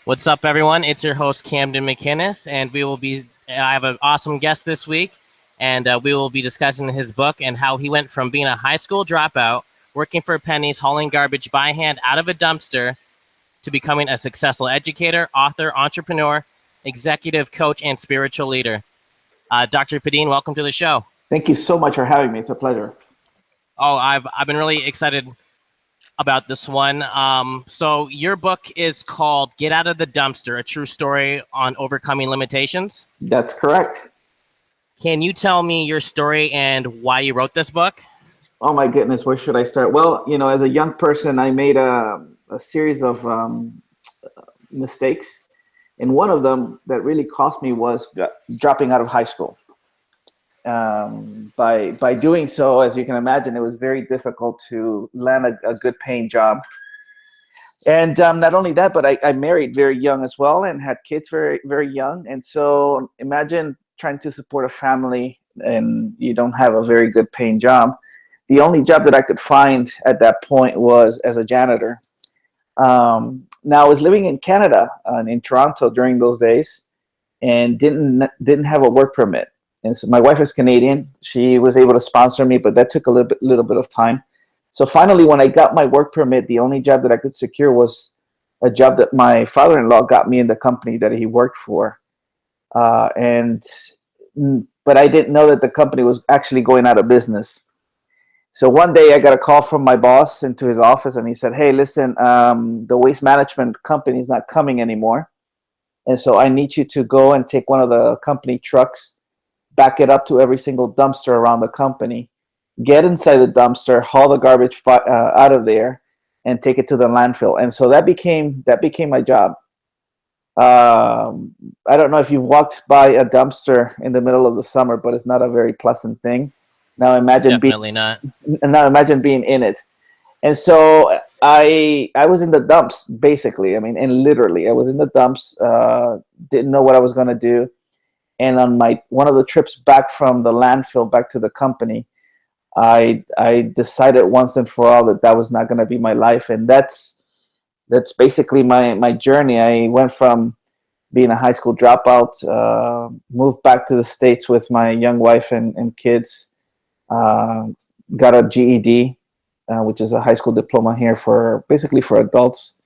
What's up, everyone? It's your host, Camden McInnes, and I have an awesome guest this week, and we will be discussing his book and how he went from being a high school dropout, working for pennies, hauling garbage by hand out of a dumpster, to becoming a successful educator, author, entrepreneur, executive coach, and spiritual leader. Dr. Padin, welcome to the show. Thank you so much for having me. It's a pleasure. Oh, I've been really excited about this one. So your book is called Get Out of the Dumpster, a true story on overcoming limitations. That's correct. Can you tell me your story and why you wrote this book? Oh my goodness, where should I start? Well, as a young person, I made a series of mistakes. And one of them that really cost me was dropping out of high school. By doing so, as you can imagine, it was very difficult to land a good paying job. And not only that, but I married very young as well and had kids very, very young. And so imagine trying to support a family and you don't have a very good paying job. The only job that I could find at that point was as a janitor. Now I was living in Canada, in Toronto during those days, and didn't have a work permit. And so my wife is Canadian. She was able to sponsor me, but that took a little bit of time. So finally, when I got my work permit, the only job that I could secure was a job that my father-in-law got me in the company that he worked for. But I didn't know that the company was actually going out of business. So one day I got a call from my boss into his office, and he said, "Hey, listen, the waste management company is not coming anymore. And so I need you to go and take one of the company trucks, back it up to every single dumpster around the company, get inside the dumpster, haul the garbage out of there, and take it to the landfill." And so that became my job. I don't know if you've walked by a dumpster in the middle of the summer, but it's not a very pleasant thing. Now imagine being in it. And so I was in the dumps, basically. I mean, and literally, I was in the dumps. Didn't know what I was going to do. And on one of the trips back from the landfill back to the company, I decided once and for all that was not going to be my life. And that's basically my journey. I went from being a high school dropout, moved back to the States with my young wife and kids, got a GED, which is a high school diploma here for adults,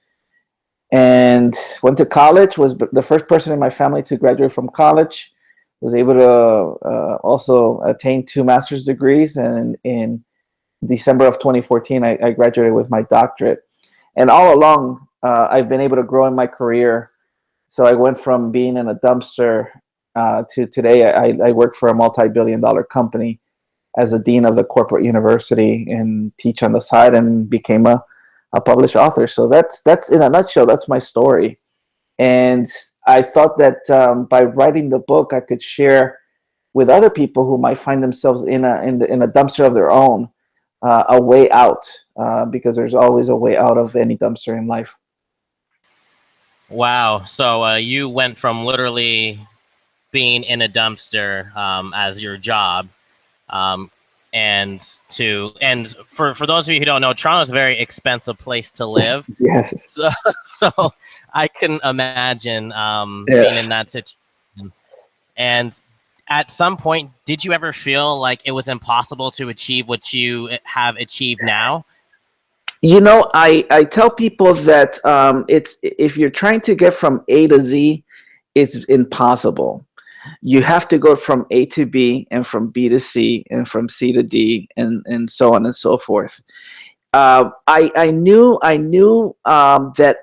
and went to college. Was the first person in my family to graduate from college. Was able to also attain 2 master's degrees, and in December of 2014, I graduated with my doctorate. And all along, I've been able to grow in my career. So I went from being in a dumpster to today. I work for a multi-billion-dollar company as a dean of the corporate university and teach on the side, and became a published author. So that's in a nutshell. That's my story. And I thought that by writing the book, I could share with other people who might find themselves in a dumpster of their own, a way out, because there's always a way out of any dumpster in life. Wow. So you went from literally being in a dumpster as your job, and for those of you who don't know, Toronto is a very expensive place to live. Yes. So I couldn't imagine being in that situation. And at some point, did you ever feel like it was impossible to achieve what you have achieved now? I tell people that if you're trying to get from A to Z, it's impossible. You have to go from A to B, and from B to C, and from C to D, and so on and so forth. I knew that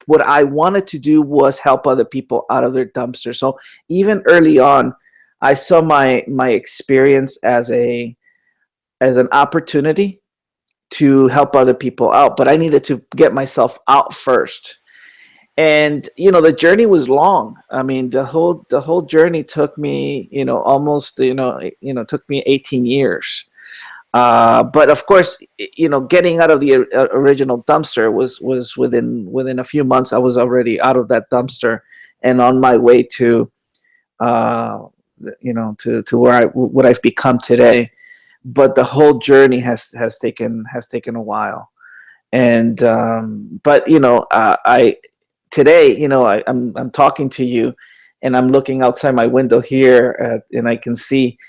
what I wanted to do was help other people out of their dumpster. So even early on, I saw my experience as an opportunity to help other people out, but I needed to get myself out first. And the journey was long. I mean, the whole journey took me, almost, took me 18 years. But of course, getting out of the original dumpster was within a few months. I was already out of that dumpster and on my way to, to what I've become today. But the whole journey has taken a while. And but today, I'm talking to you, and I'm looking outside my window here, and I can see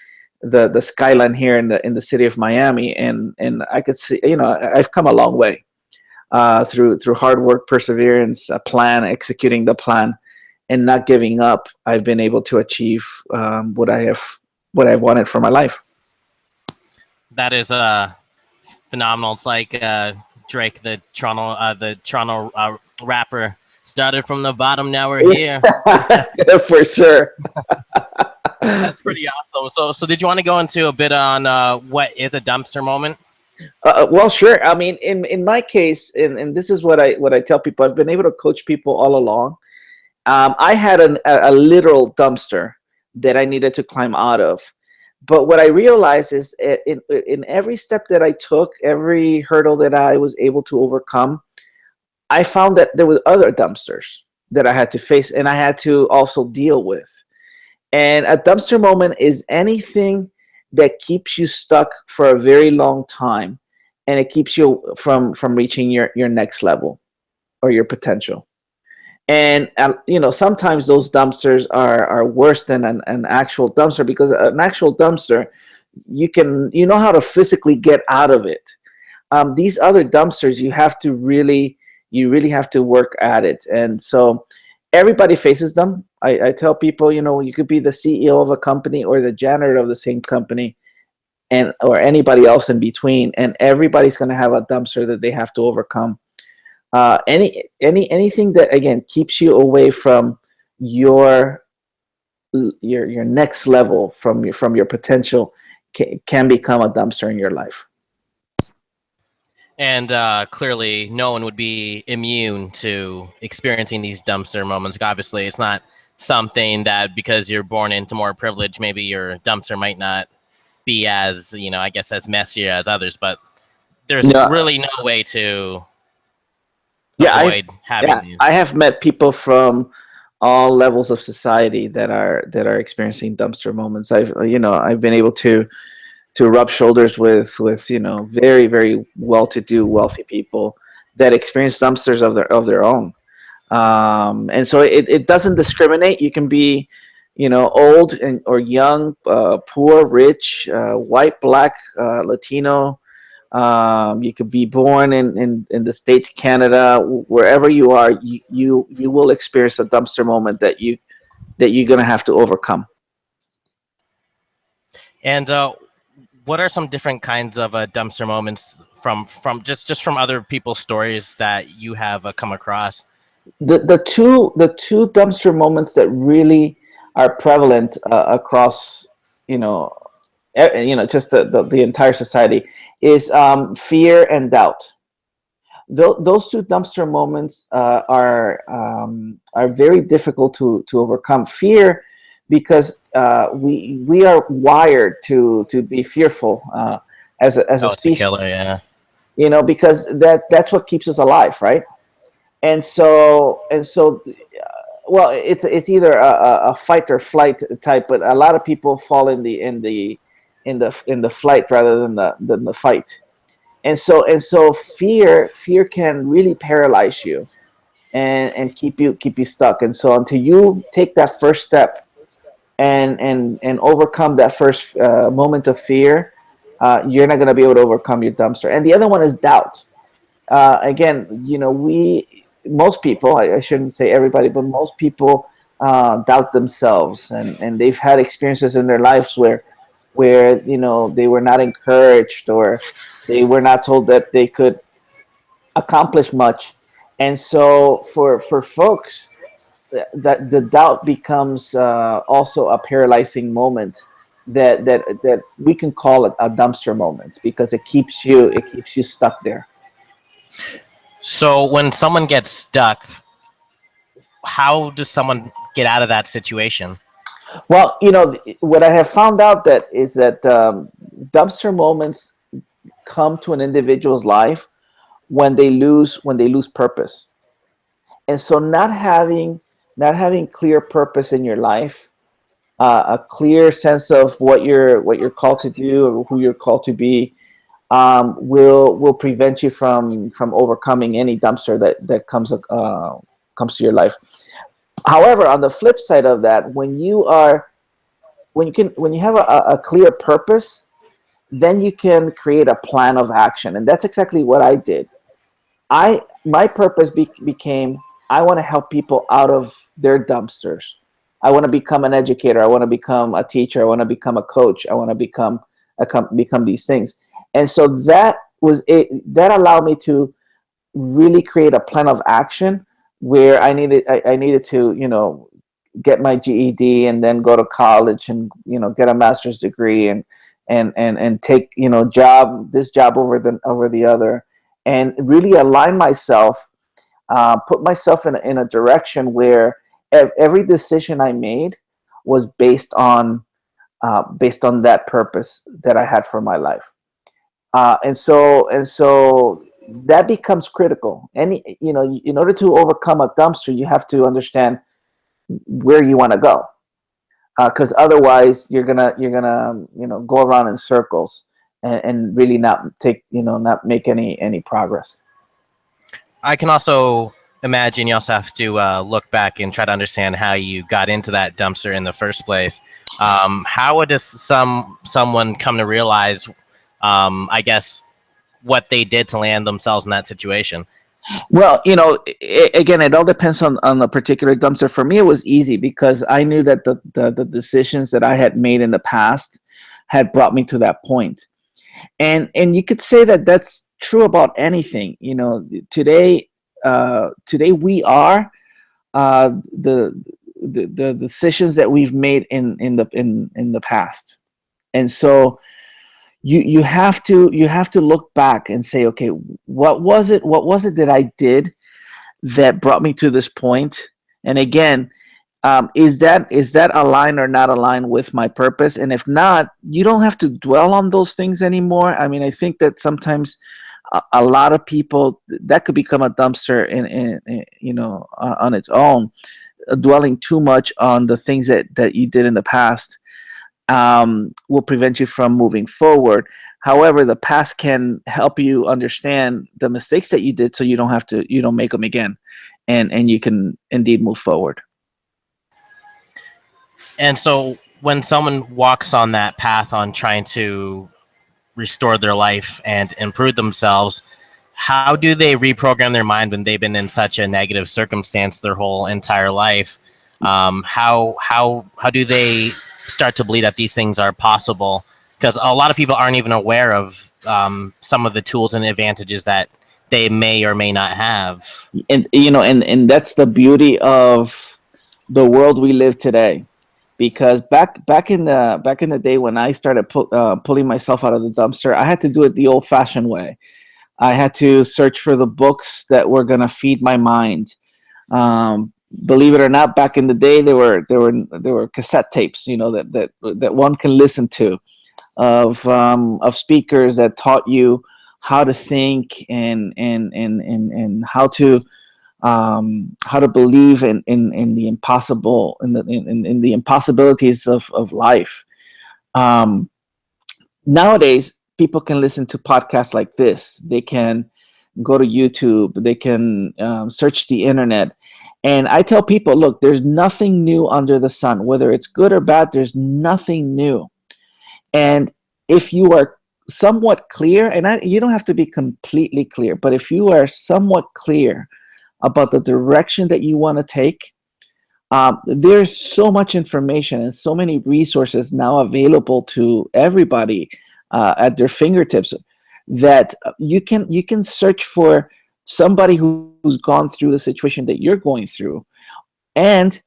the skyline here in the city of Miami, and I could see, I've come a long way through hard work, perseverance, a plan, executing the plan, and not giving up. I've been able to achieve what I wanted for my life. That is phenomenal. It's like Drake, the Toronto rapper, started from the bottom. Now we're here. For sure. That's pretty awesome. So did you want to go into a bit on what is a dumpster moment? Well, sure. I mean, in my case, and this is what I tell people. I've been able to coach people all along. I had a literal dumpster that I needed to climb out of. But what I realized is in every step that I took, every hurdle that I was able to overcome, I found that there were other dumpsters that I had to face and I had to also deal with. And a dumpster moment is anything that keeps you stuck for a very long time, and it keeps you from reaching your next level or your potential. And sometimes those dumpsters are worse than an actual dumpster, because an actual dumpster, you know how to physically get out of it. These other dumpsters, you really have to work at it. And so everybody faces them. I tell people, you could be the CEO of a company or the janitor of the same company, or anybody else in between, and everybody's going to have a dumpster that they have to overcome. Anything that, again, keeps you away from your next level, from your potential, can become a dumpster in your life. And clearly, no one would be immune to experiencing these dumpster moments. Obviously, it's not something that because you're born into more privilege, maybe your dumpster might not be as, I guess, as messy as others. But there's really no way to avoid having these. I have met people from all levels of society that are experiencing dumpster moments. I've been able to rub shoulders with very, very well-to-do, wealthy people that experience dumpsters of their own. And so it doesn't discriminate. You can be old or young, poor, rich, white, black, Latino. You could be born in the States, Canada, wherever you are. You will experience a dumpster moment that you're going to have to overcome. And what are some different kinds of dumpster moments from just from other people's stories that you have come across? The two dumpster moments that really are prevalent across just the entire society is fear and doubt. Those two dumpster moments are very difficult to overcome. Fear, because we are wired to be fearful as a species. Killer, yeah. Because that's what keeps us alive, right? And so well, it's either a fight or flight type, but a lot of people fall in the flight rather than the fight. And so fear can really paralyze you and keep you stuck. And so until you take that first step and overcome that first moment of fear, you're not going to be able to overcome your dumpster. And the other one is doubt. Again, most people, I shouldn't say everybody, but most people doubt themselves, and they've had experiences in their lives where they were not encouraged, or they were not told that they could accomplish much. And so for folks, that the doubt becomes also a paralyzing moment that we can call it a dumpster moment, because it keeps you stuck there. So when someone gets stuck, how does someone get out of that situation? Well, what I have found out is that dumpster moments come to an individual's life when they lose purpose. And so not having clear purpose in your life, a clear sense of what you're called to do or who you're called to be, will prevent you from overcoming any dumpster that comes to your life. However, on the flip side of that, when you have a clear purpose, then you can create a plan of action, and that's exactly what I did. My purpose became, I want to help people out of their dumpsters. I want to become an educator. I want to become a teacher. I want to become a coach. I want to become these things. And so that was it. That allowed me to really create a plan of action where I needed to, get my GED and then go to college and, get a master's degree and take, this job over the other, and really align myself, put myself in a direction where every decision I made was based on that purpose that I had for my life. And so that becomes critical. In order to overcome a dumpster, you have to understand where you want to go, because otherwise you're gonna go around in circles and really not make any progress. I can also imagine you also have to look back and try to understand how you got into that dumpster in the first place. How would someone come to realize, I guess, what they did to land themselves in that situation? Well, again, it all depends on the particular dumpster. For me, it was easy because I knew that the decisions that I had made in the past had brought me to that point. And you could say that that's true about anything. Today we are the decisions that we've made in the past. And so you have to look back and say, okay, what was it that I did that brought me to this point? And again, is that aligned or not aligned with my purpose? And if not, you don't have to dwell on those things anymore. I mean, I think that sometimes a lot of people, that could become a dumpster on its own, dwelling too much on the things that you did in the past will prevent you from moving forward. However, the past can help you understand the mistakes that you did, so you don't make them again, and you can indeed move forward. And so when someone walks on that path on trying to restore their life and improve themselves, how do they reprogram their mind when they've been in such a negative circumstance their whole entire life? How do they start to believe that these things are possible? Because a lot of people aren't even aware of some of the tools and advantages that they may or may not have. And that's the beauty of the world we live today. Because back in the day when I started pulling myself out of the dumpster, I had to do it the old-fashioned way. I had to search for the books that were going to feed my mind. Believe it or not, back in the day, there were cassette tapes, that one can listen to, of speakers that taught you how to think and how to believe in the impossible, in the impossibilities of life. Nowadays, people can listen to podcasts like this. They can go to YouTube. They can search the internet. And I tell people, look, there's nothing new under the sun. Whether it's good or bad, there's nothing new. And if you are somewhat clear, and you don't have to be completely clear, but if you are somewhat clear about the direction that you want to take, there's so much information and so many resources now available to everybody at their fingertips, that you can search for somebody who's gone through the situation that you're going through, and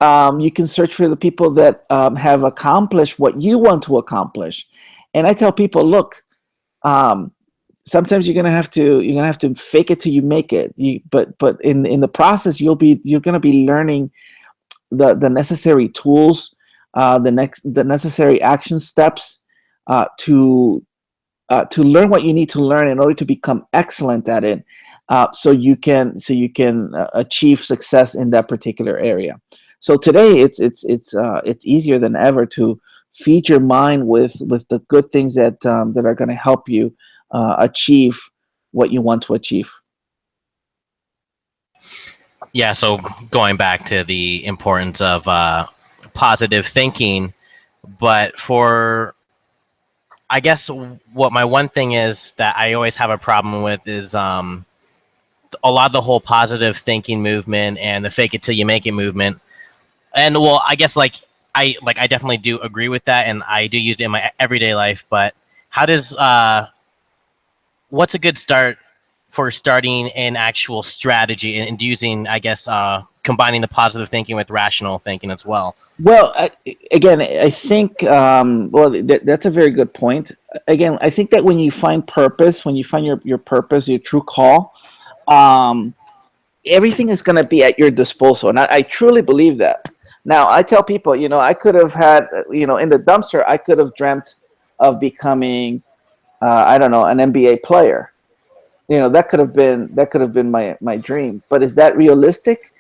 you can search for the people that have accomplished what you want to accomplish. And I tell people, look, sometimes you're gonna have to fake it till you make it. But in the process, you're gonna be learning the necessary tools, the necessary action steps to learn what you need to learn in order to become excellent at it, so you can achieve success in that particular area. So today it's easier than ever to feed your mind with the good things that are going to help you achieve what you want to achieve. Yeah, so going back to the importance of positive thinking, but for I guess what my one thing is that I always have a problem with is a lot of the whole positive thinking movement and the fake it till you make it movement. And well, I guess I definitely do agree with that, and I do use it in my everyday life. But how does what's a good start for starting an actual strategy and using, I guess, combining the positive thinking with rational thinking as well? Well, again, I think well that's a very good point. Again, I think that when you find purpose, when you find your purpose, your true call, um, everything is going to be at your disposal, and I truly believe that. Now, I tell people, I could have had, in the dumpster, I could have dreamt of becoming, I don't know, an NBA player. That could have been my dream. But is that realistic?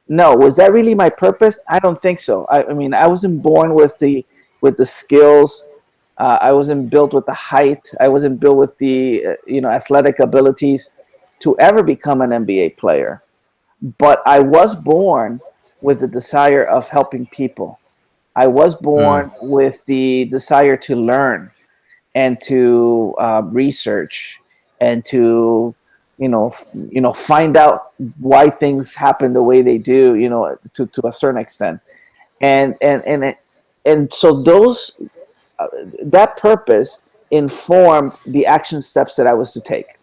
No. Was that really my purpose? I don't think so. I mean, I wasn't born with the skills. I wasn't built with the height. I wasn't built with the athletic abilities to ever become an NBA player. But I was born with the desire of helping people. I was Mm. born with the desire to learn and to research and to find out why things happen the way they do, to a certain extent. And so those that purpose informed the action steps that I was to take.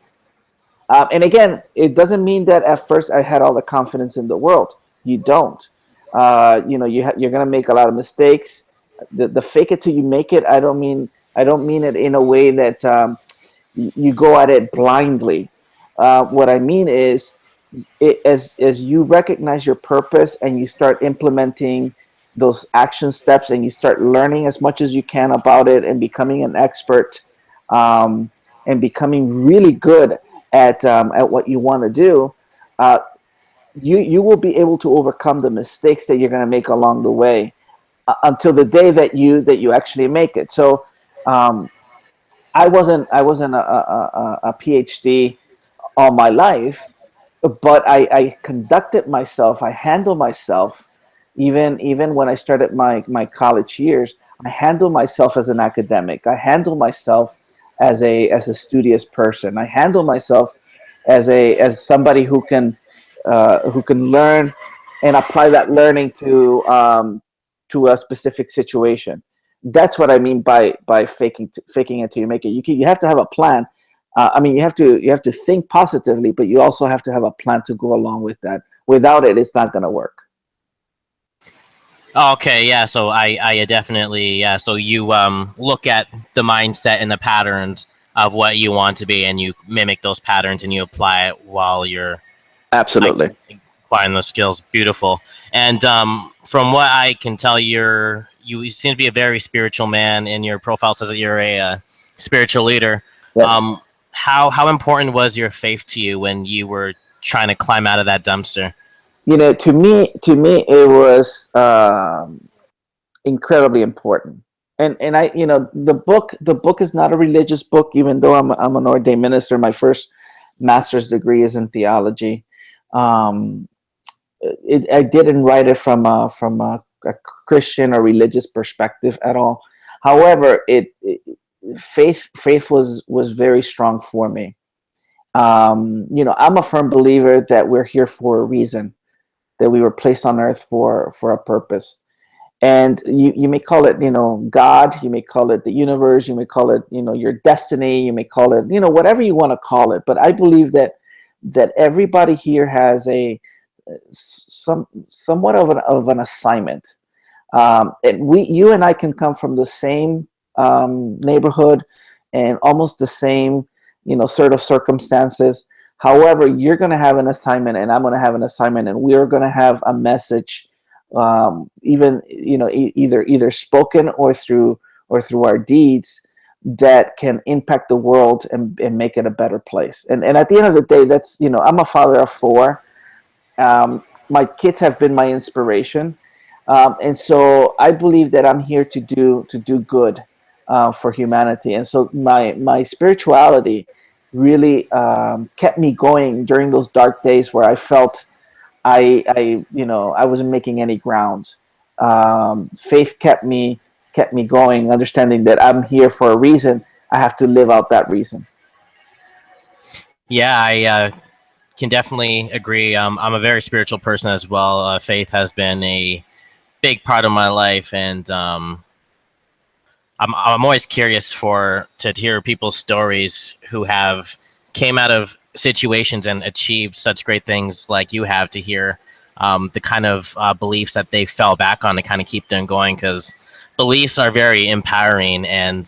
And again, it doesn't mean that at first I had all the confidence in the world. You don't. You're going to make a lot of mistakes. The fake it till you make it. I don't mean it in a way that you go at it blindly. What I mean is, as you recognize your purpose and you start implementing those action steps and you start learning as much as you can about it and becoming an expert, and becoming really good at what you want to do, uh, you will be able to overcome the mistakes that you're going to make along the way, until the day that you actually make it. So um, I wasn't a PhD all my life, but I conducted myself. I handled myself, even when I started my college years. I handled myself as an academic. I handled myself as a studious person. I handle myself as somebody who can learn and apply that learning to a specific situation. That's what I mean by faking it till you make it. You have to have a plan. I mean, you have to think positively, but you also have to have a plan to go along with that. Without it, it's not going to work. Okay, yeah. So I definitely, yeah. So you look at the mindset and the patterns of what you want to be, and you mimic those patterns, and you apply it while you're like Absolutely. acquiring those skills. Beautiful. And from what I can tell, you seem to be a very spiritual man, and your profile says that you're a spiritual leader. Yes. Um, how important was your faith to you when you were trying to climb out of that dumpster? To me, it was incredibly important. And the book is not a religious book, even though I'm an ordained minister. My first master's degree is in theology. Um, I didn't write it from a Christian or religious perspective at all. However, faith was very strong for me. I'm a firm believer that we're here for a reason, that we were placed on earth for a purpose. And you may call it, God, you may call it the universe, you may call it, your destiny, you may call it, whatever you want to call it. But I believe that everybody here has somewhat of an assignment. And you and I can come from the same neighborhood and almost the same, sort of circumstances. However, you're going to have an assignment, and I'm going to have an assignment, and we are going to have a message, even either spoken or through our deeds, that can impact the world and make it a better place. And at the end of the day, that's I'm a father of four. My kids have been my inspiration, and so I believe that I'm here to do good for humanity. And so my spirituality really kept me going during those dark days where I felt I wasn't making any ground. Faith kept me going, understanding that I'm here for a reason. I have to live out that reason. Yeah, I can definitely agree. I'm a very spiritual person as well. Faith has been a big part of my life, and I'm always curious to hear people's stories who have came out of situations and achieved such great things like you have, to hear the kind of beliefs that they fell back on to kind of keep them going, because beliefs are very empowering. And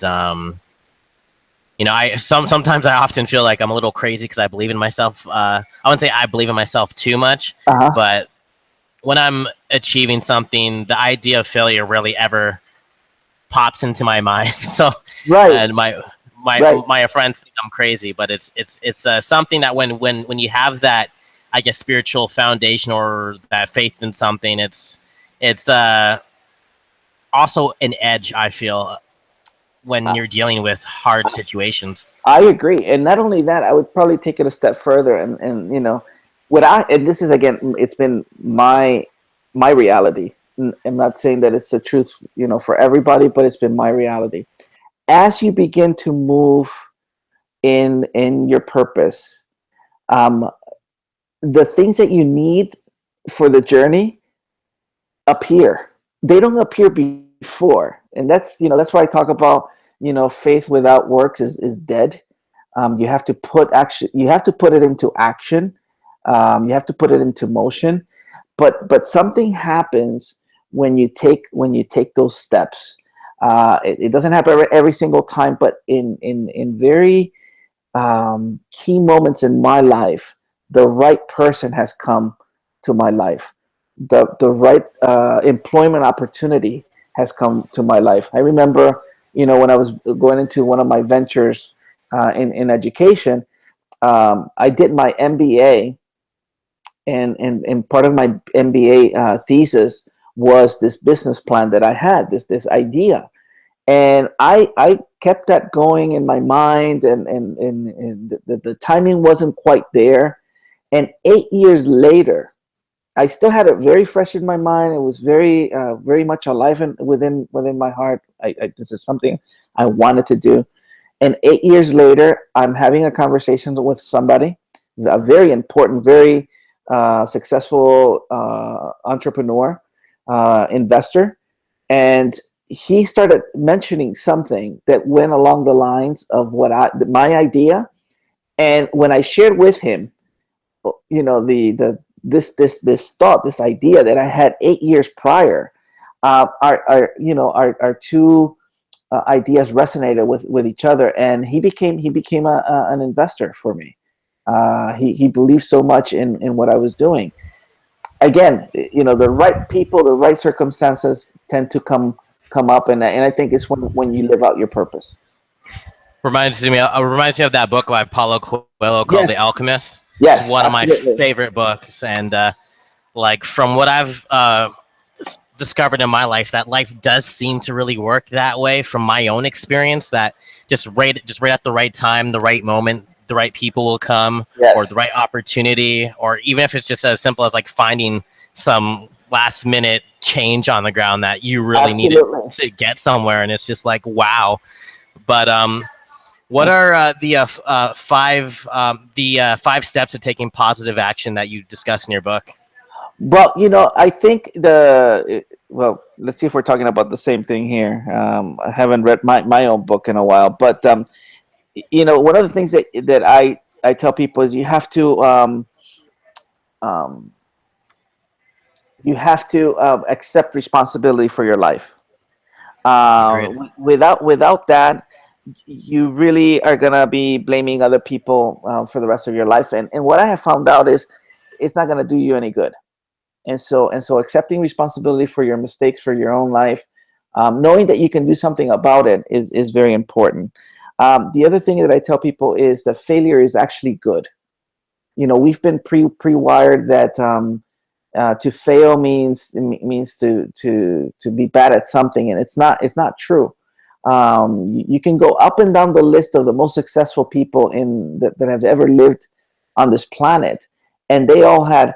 sometimes I often feel like I'm a little crazy because I believe in myself. I wouldn't say I believe in myself too much, Uh-huh. but when I'm achieving something, the idea of failure rarely ever pops into my mind. So, Right, and right. my friends think I'm crazy, but it's something that when you have that, I guess, spiritual foundation or that faith in something, it's also an edge, I feel, when you're dealing with hard situations. I agree, and not only that, I would probably take it a step further, and what I and this is again, it's been my reality. I'm not saying that it's the truth, for everybody, but it's been my reality. As you begin to move in your purpose, um, the things that you need for the journey appear. They don't appear before, and that's why I talk about faith without works is dead. You have to put it into action. You have to put it into motion. But something happens when you take those steps. It doesn't happen every single time, but in very key moments in my life, the right person has come to my life. The right employment opportunity has come to my life. I remember, when I was going into one of my ventures in education, I did my MBA, and part of my MBA thesis was this business plan that I had, this idea, and I kept that going in my mind, and the timing wasn't quite there. And 8 years later, I still had it very fresh in my mind. It was very much alive within my heart. This is something I wanted to do. And 8 years later, I'm having a conversation with somebody, a very important, very successful entrepreneur, investor, and he started mentioning something that went along the lines of my idea. And when I shared with him, the this thought, this idea that I had 8 years prior, our two ideas resonated with each other, and he became an investor for me. He believed so much in what I was doing. Again, the right people, the right circumstances tend to come up, and I think it's when you live out your purpose. Reminds me of that book by Paulo Coelho called The Yes, Alchemist. It's yes, one of my absolutely. favorite books, and like from what I've discovered in my life, that life does seem to really work that way. From my own experience, that just right at the right time, the right moment, the right people will come, or the Yes, right opportunity, or even if it's just as simple as like finding some last minute change on the ground that you really needed absolutely. to get somewhere, and it's just like wow. But what are the five steps to taking positive action that you discuss in your book? Well, I think well, let's see if we're talking about the same thing here. I haven't read my own book in a while, but one of the things that I tell people is um, you have to accept responsibility for your life. Agreed. Without that, you really are gonna be blaming other people for the rest of your life. And what I have found out is it's not gonna do you any good. And so accepting responsibility for your mistakes, for your own life, knowing that you can do something about it is very important. The other thing that I tell people is that failure is actually good. We've been pre-wired that to fail means to be bad at something, and it's not true. You can go up and down the list of the most successful people that have ever lived on this planet, and they all had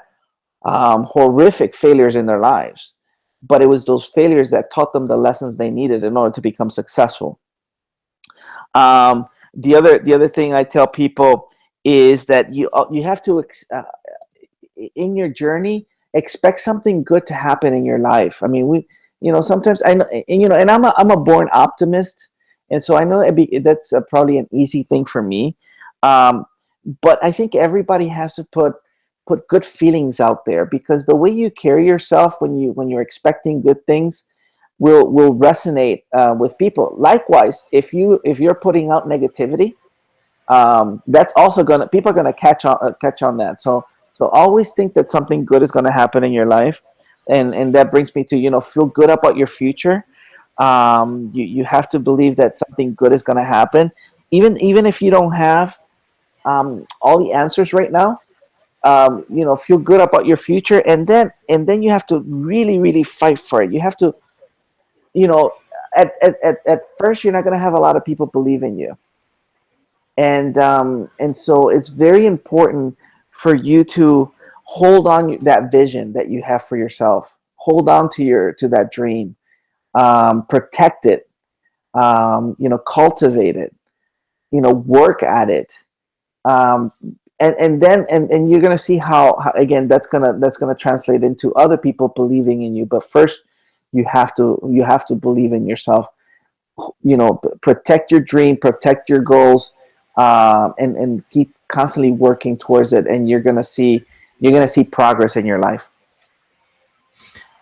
horrific failures in their lives, but it was those failures that taught them the lessons they needed in order to become successful. The other thing I tell people is that you have to in your journey expect something good to happen in your life. I mean, sometimes I know, and I'm a born optimist, and so I know that's probably an easy thing for me. Um, but I think everybody has to put good feelings out there, because the way you carry yourself when you're expecting good things will resonate with people. Likewise, if you're putting out negativity, that's also gonna people are gonna catch on that. So always think that something good is gonna happen in your life, and that brings me to feel good about your future. You have to believe that something good is gonna happen, even if you don't have all the answers right now. Feel good about your future, and then you have to really really fight for it. You have to you know at first you're not going to have a lot of people believe in you, and so it's very important for you to hold on that vision that you have for yourself. Hold on to that dream. Protect it. Cultivate it. Work at it. And you're gonna see how again that's gonna translate into other people believing in you. But first, you have to believe in yourself. Protect your dream, protect your goals, and keep constantly working towards it. And you're gonna see progress in your life.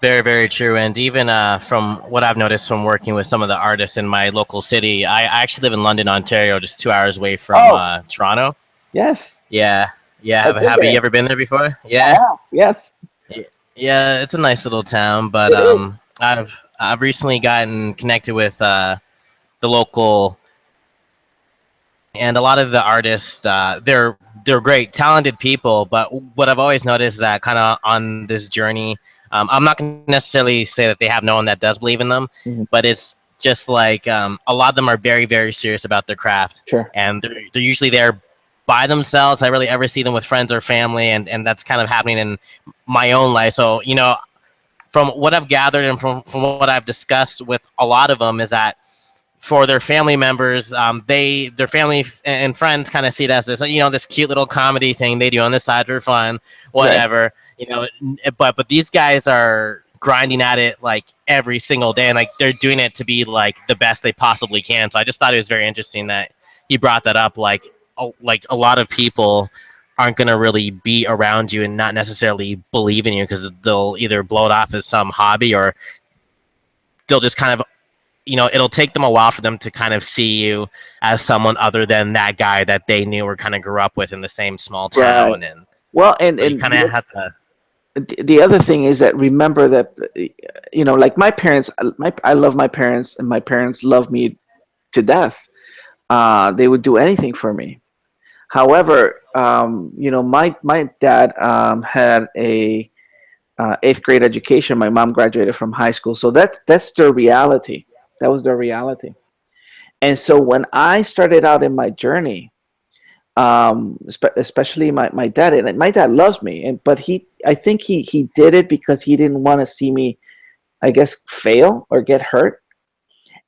Very, very true. And even from what I've noticed from working with some of the artists in my local city, I actually live in London, Ontario, just 2 hours away from Oh, Toronto. yes, Yeah, yeah. I've been Have you there. ever been there before? I Yeah, have. Yes, yeah. It's a nice little town, but it is. I've recently gotten connected with the local, and a lot of the artists. They're great, talented people. But what I've always noticed is that kind of on this journey, I'm not going to necessarily say that they have no one that does believe in them, Mhm. but it's just like a lot of them are very, very serious about their craft, Sure. and they're usually there by themselves. I really ever see them with friends or family, and that's kind of happening in my own life. So from what I've gathered and from what I've discussed with a lot of them is that for their family members, their family and friends kind of see it as this cute little comedy thing they do on the side for fun, Right. whatever. But these guys are grinding at it like every single day, and like they're doing it to be like the best they possibly can. So I just thought it was very interesting that you brought that up. Like a lot of people aren't going to really be around you and not necessarily believe in you because they'll either blow it off as some hobby, or they'll just kind of it'll take them a while for them to kind of see you as someone other than that guy that they knew or kind of grew up with in the same small Right. town. And Well, and so you and kind of have to. the other thing is that, remember that like my parents, I love my parents, and my parents love me to death. They would do anything for me. However, my dad had a eighth grade education. My mom graduated from high school, so that's their reality. That was their reality. And so when I started out in my journey, especially my dad, and my dad loves me, but I think he did it because he didn't want to see me, I guess, fail or get hurt.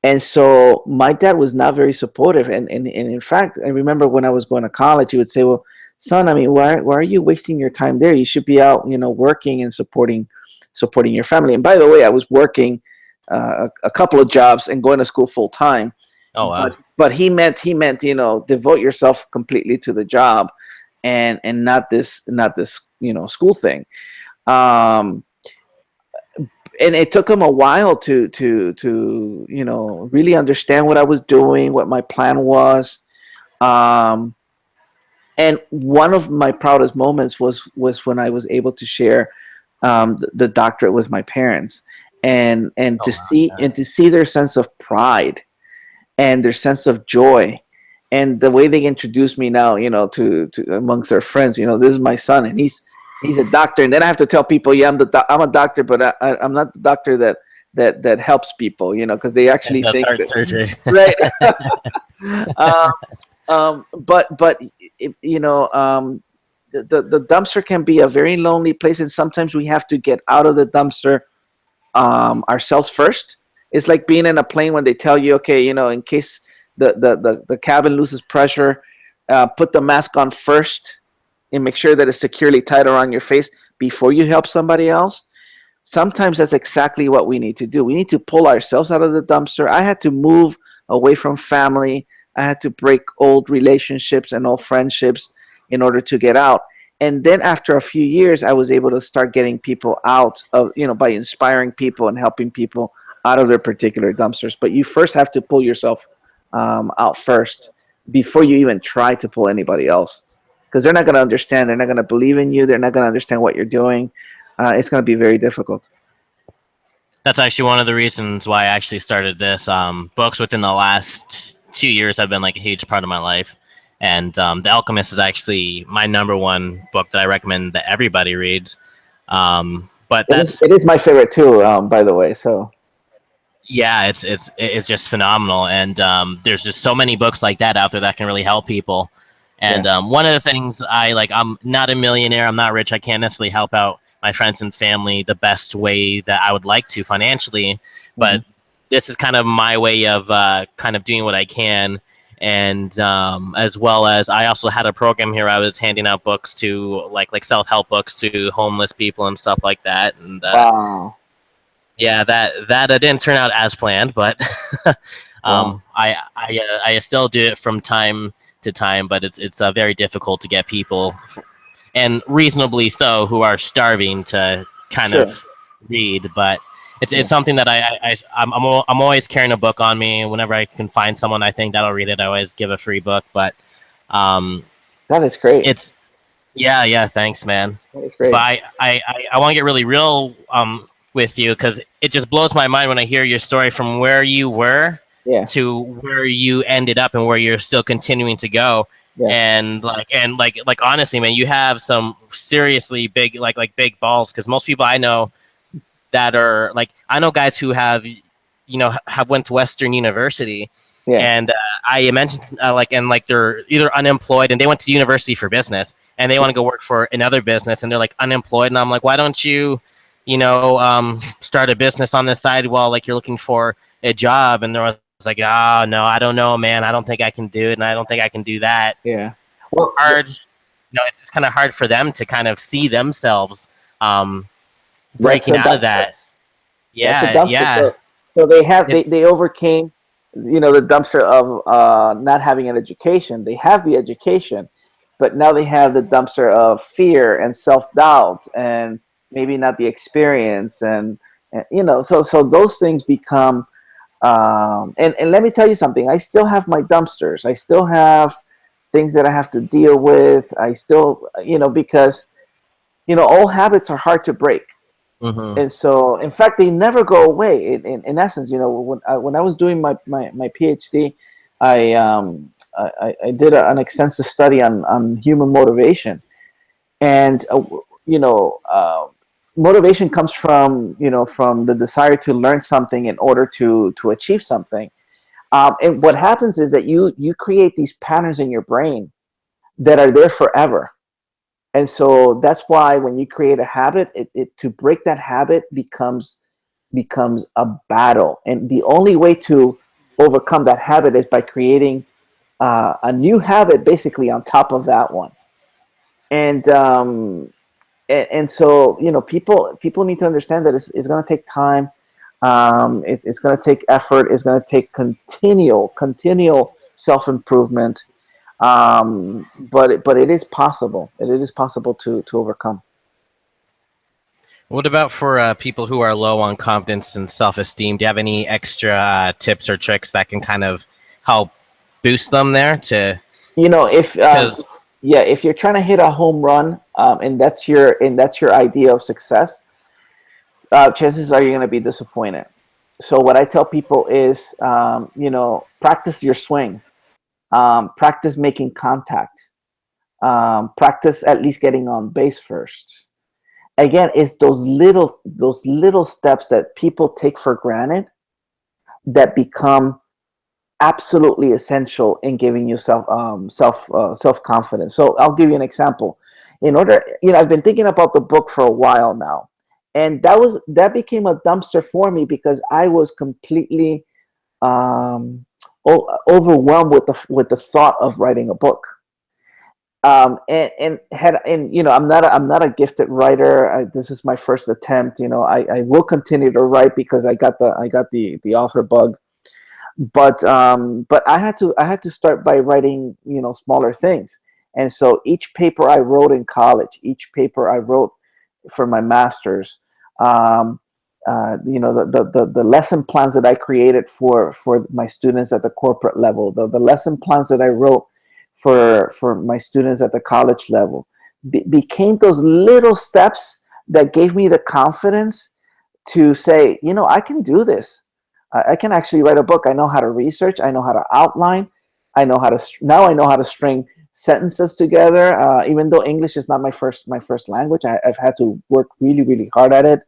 And so my dad was not very supportive. And in fact, I remember when I was going to college, he would say, well, son, I mean, why are you wasting your time there? You should be out, working and supporting your family. And by the way, I was working a couple of jobs and going to school full time. Oh wow. But he meant, devote yourself completely to the job, and not this school thing. Um, and it took him a while to really understand what I was doing, what my plan was. Um, and one of my proudest moments was when I was able to share the doctorate with my parents, and Oh to wow. see Yeah. and to see their sense of pride and their sense of joy, and the way they introduce me now, to amongst their friends. This is my son, and he's a doctor. And then I have to tell people, yeah, I'm a doctor, but I'm not the doctor that helps people, because they It actually does think heart that, surgery. right. uh, but you know the dumpster can be a very lonely place, and sometimes we have to get out of the dumpster ourselves first. It's like being in a plane when they tell you, okay, in case the cabin loses pressure, put the mask on first and make sure that it's securely tied around your face before you help somebody else. Sometimes that's exactly what we need to do. We need to pull ourselves out of the dumpster. I had to move away from family. I had to break old relationships and old friendships in order to get out. And then after a few years, I was able to start getting people out of, by inspiring people and helping people out of their particular dumpsters. But you first have to pull yourself out first before you even try to pull anybody else. Because they're not going to understand. They're not going to believe in you. They're not going to understand what you're doing. It's going to be very difficult. That's actually one of the reasons why I actually started this. Books within the last 2 years have been like a huge part of my life. And The Alchemist is actually my number one book that I recommend that everybody reads. But it is my favorite too, by the way. So yeah, it's just phenomenal. And there's just so many books like that out there that can really help people. And one of the things I'm not a millionaire, I'm not rich, I can't necessarily help out my friends and family the best way that I would like to financially, but this is kind of my way of kind of doing what I can. And as well as I also had a program here, I was handing out books to like self-help books to homeless people and stuff like that. And wow. Yeah, that didn't turn out as planned, but Wow. I still do it from time to time, but it's very difficult to get people, and reasonably so, who are starving to kind of read. But it's something that I'm always carrying a book on me. Whenever I can find someone I think that'll read it, I always give a free book. But that is great. It's yeah, thanks, man. That is great. But I want to get really real with you, because it just blows my mind when I hear your story from where you were to where you ended up and where you're still continuing to go. Yeah. And honestly, man, you have some seriously big like big balls, because most people I know that are I know guys who have went to Western University, and I mentioned they're either unemployed and they went to university for business and they want to go work for another business and they're unemployed, and I'm like, why don't you start a business on the side while you're looking for a job? And they're like, oh no, I don't know, man, I don't think I can do it, and I don't think I can do that. Yeah. Well, hard. It's kind of hard for them to kind of see themselves breaking out of that. Yeah. So they overcame, the dumpster of not having an education. They have the education, but now they have the dumpster of fear and self-doubt and maybe not the experience, and so those things become. And let me tell you something. I still have my dumpsters. I still have things that I have to deal with. I still, because, old habits are hard to break. Mm-hmm. And so, in fact, they never go away. In essence, when I was doing my PhD, I did an extensive study on human motivation, and motivation comes from the desire to learn something in order to achieve something. And what happens is that you create these patterns in your brain that are there forever. And so that's why when you create a habit, to break that habit becomes a battle. And the only way to overcome that habit is by creating a new habit basically on top of that one. And so people need to understand that it's going to take time. It's going to take effort. It's going to take continual self-improvement. But it is possible. It is possible to overcome. What about for people who are low on confidence and self-esteem? Do you have any extra tips or tricks that can kind of help boost them there? If you're trying to hit a home run, and that's your idea of success, chances are you're going to be disappointed. So what I tell people is, practice your swing. Practice making contact. Practice at least getting on base first. Again, it's those little steps that people take for granted that become absolutely essential in giving you self confidence. So I'll give you an example. in order, I've been thinking about the book for a while now, and that became a dumpster for me because I was completely overwhelmed with the thought of writing a book. I'm not a gifted writer. This is my first attempt. I will continue to write because I got the author bug. But I had to start by writing smaller things. And so each paper I wrote in college, each paper I wrote for my master's, the lesson plans that I created for my students at the corporate level, the lesson plans that I wrote for my students at the college level, became those little steps that gave me the confidence to say, I can do this. I can actually write a book. I know how to research. I know how to outline. I know how to string sentences together. Even though English is not my first language, I've had to work really, really hard at it.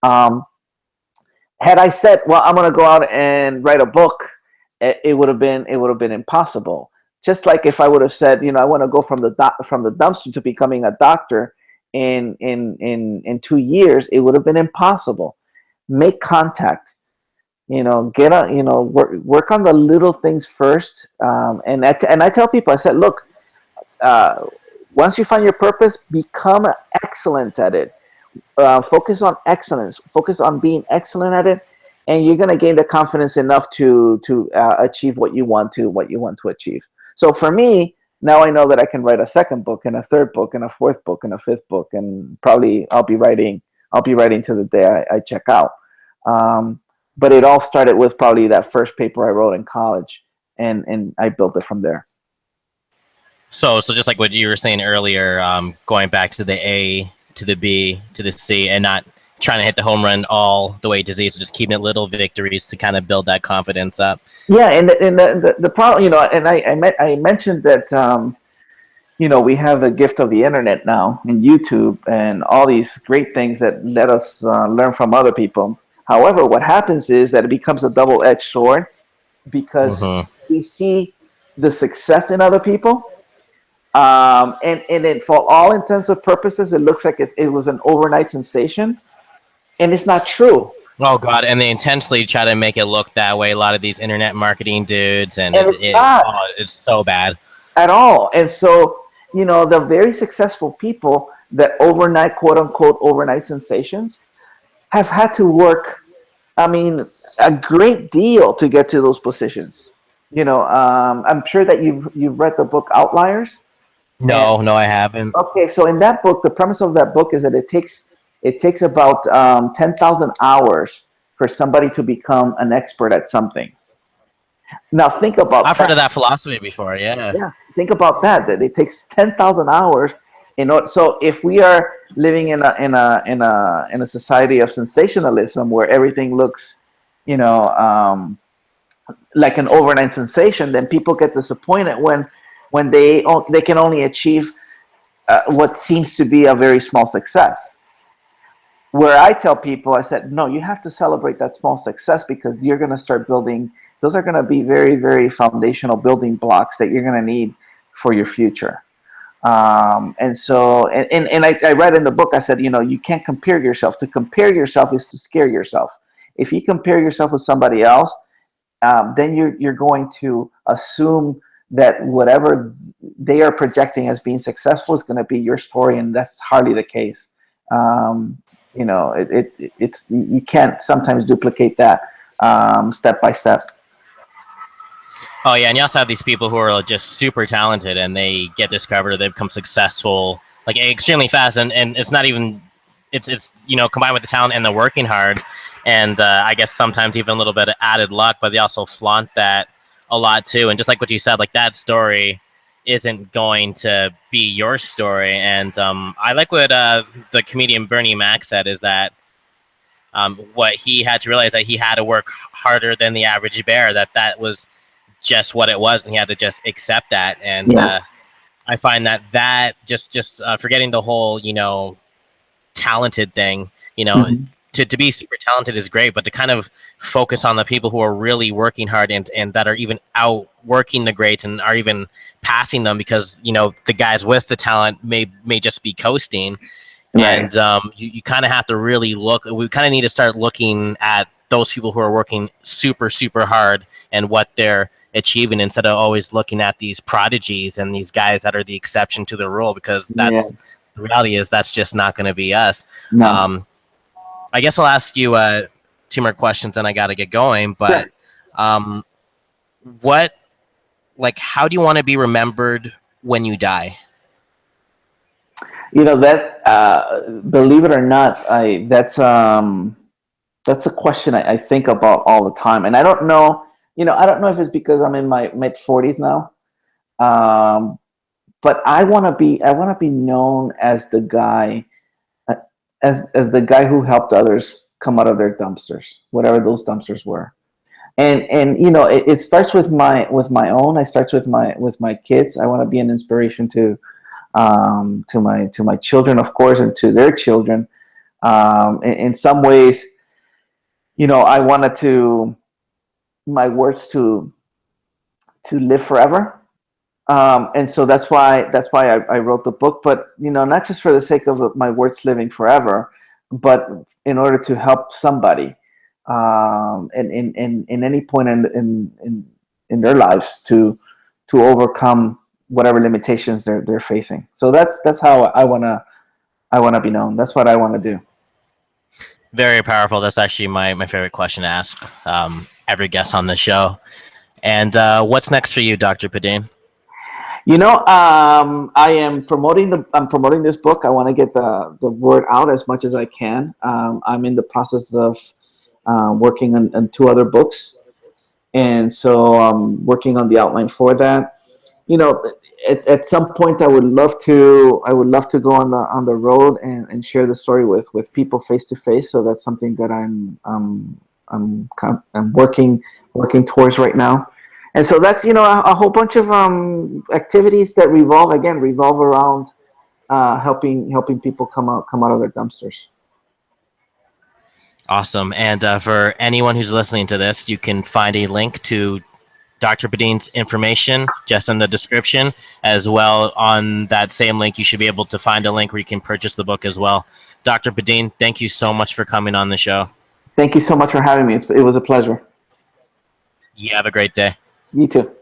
Had I said, well, I'm going to go out and write a book, it would have been impossible. Just like if I would have said, I want to go from the dumpster to becoming a doctor in 2 years, it would have been impossible. Make contact, work on the little things first. And I tell people, I said, look, once you find your purpose, become excellent at it. Focus on excellence. Focus on being excellent at it, and you're going to gain the confidence enough to achieve what you want to achieve. So for me, now I know that I can write a second book and a third book and a fourth book and a fifth book, and probably I'll be writing to the day I check out. But it all started with probably that first paper I wrote in college, and I built it from there. So just like what you were saying earlier, going back to the A, to the B, to the C, and not trying to hit the home run all the way to Z. So just keeping it little victories to kind of build that confidence up. Yeah, and the problem, and I mentioned that we have the gift of the internet now and YouTube and all these great things that let us learn from other people. However, what happens is that it becomes a double-edged sword because we see the success in other people. And it, for all intents and purposes, it looks like it was an overnight sensation, and it's not true. Oh God! And they intentionally try to make it look that way. A lot of these internet marketing dudes, and it's so bad at all. And so the very successful people that overnight, quote unquote, overnight sensations, have had to work, a great deal to get to those positions. I'm sure that you've read the book Outliers. No, I haven't. Okay, so in that book, the premise of that book is that it takes about 10,000 hours for somebody to become an expert at something. Now think about I've heard of that philosophy before. Yeah, think about that it takes 10,000 hours in order. So if we are living in a society of sensationalism where everything looks, like an overnight sensation, then people get disappointed when they can only achieve what seems to be a very small success. Where I tell people, I said, no, you have to celebrate that small success because you're going to start building. Those are going to be very, very foundational building blocks that you're going to need for your future. And so, and I read in the book, I said, you can't compare yourself. To compare yourself is to scare yourself. If you compare yourself with somebody else, then you're going to assume that whatever they are projecting as being successful is going to be your story, and that's hardly the case. It's you can't sometimes duplicate that step by step. Oh yeah, and you also have these people who are just super talented, and they get discovered, they become successful like extremely fast, and it's not even it's combined with the talent and the working hard, and I guess sometimes even a little bit of added luck, but they also flaunt that a lot too. And just like what you said, like that story isn't going to be your story. And I like what the comedian Bernie Mac said, is that what he had to realize, that he had to work harder than the average bear, that was just what it was, and he had to just accept that. And yes. I find that just forgetting the whole talented thing, to be super talented is great, but to kind of focus on the people who are really working hard and that are even outworking the greats and are even passing them, because the guys with the talent may just be coasting. Right. And you kind of have to really look. We kind of need to start looking at those people who are working super, super hard and what they're achieving, instead of always looking at these prodigies and these guys that are the exception to the rule, because Yeah. the reality is that's just not going to be us. No. I guess I'll ask you two more questions, and I got to get going. Sure. But what, like, how do you want to be remembered when you die? That believe it or not, that's a question I think about all the time, and I don't know. I don't know if it's because I'm in my mid 40s now, but I want to be known as the guy, as the guy who helped others come out of their dumpsters, whatever those dumpsters were. And it starts with my own. I starts with my kids. I want to be an inspiration to my children, of course, and to their children. In some ways, I wanted my words to live forever. And so that's why I wrote the book. But not just for the sake of my words living forever, but in order to help somebody, in any point in their lives to overcome whatever limitations they're facing. So that's how I wanna be known. That's what I want to do. Very powerful. That's actually my favorite question to ask every guest on the show. And what's next for you, Dr. Padin? I'm promoting this book. I want to get the word out as much as I can. I'm in the process of working on two other books, and so I'm working on the outline for that. At some point, I would love to go on the road and share the story with people face to face. So that's something that I'm working towards right now. And so that's a whole bunch of activities that revolve around helping people come out of their dumpsters. Awesome. And for anyone who's listening to this, you can find a link to Dr. Padin's information just in the description. As well, on that same link, you should be able to find a link where you can purchase the book as well. Dr. Padin, thank you so much for coming on the show. Thank you so much for having me. It was a pleasure. You have a great day. You too.